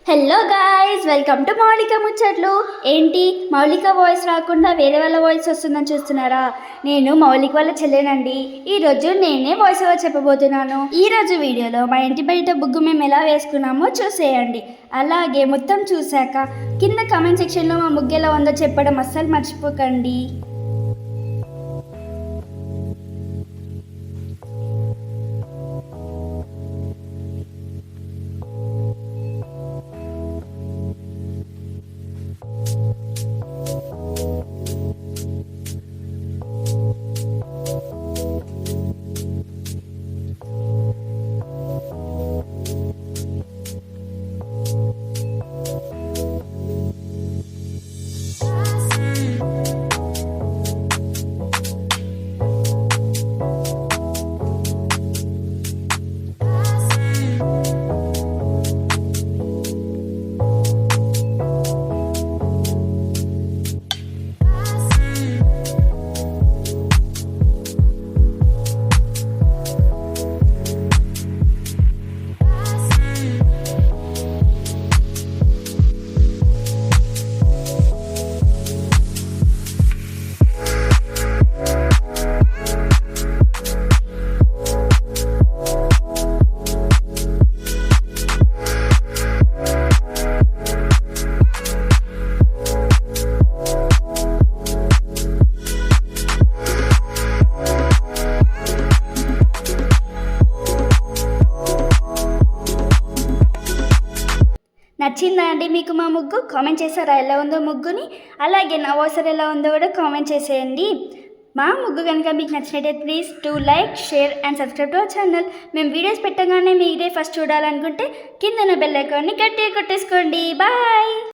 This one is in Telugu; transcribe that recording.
హలో గాయ్స్, వెల్కమ్ టు మౌలిక ముచ్చట్లు. ఏంటి మౌలిక వాయిస్ రాకుండా వేరే వాళ్ళ వాయిస్ వస్తుందని చూస్తున్నారా? నేను మౌలిక వాళ్ళ చెల్లెనండి. ఈరోజు నేనే వాయిస్ ఓవర్ చెప్పబోతున్నాను. ఈరోజు వీడియోలో మా ఇంటి బయట బుగ్గు మేము ఎలా వేసుకున్నామో చూసేయండి. అలాగే మొత్తం చూశాక కింద కామెంట్ సెక్షన్లో మా ముగ్గు ఎలా ఉందో చెప్పడం అస్సలు మర్చిపోకండి. నచ్చిందా అండి మీకు మా ముగ్గు? కామెంట్ చేశారా ఎలా ఉందో ముగ్గుని? అలాగే నా వాయిస్ ఎలా ఉందో కూడా కామెంట్ చేసేయండి. మా ముగ్గు కనుక మీకు నచ్చినట్టయితే please to like, share and subscribe to our channel. మేము వీడియోస్ పెట్టగానే మీరే ఫస్ట్ చూడాలనుకుంటే కింద బెల్ ఐకాన్ని గట్టిగా కొట్టేసుకోండి. బాయ్.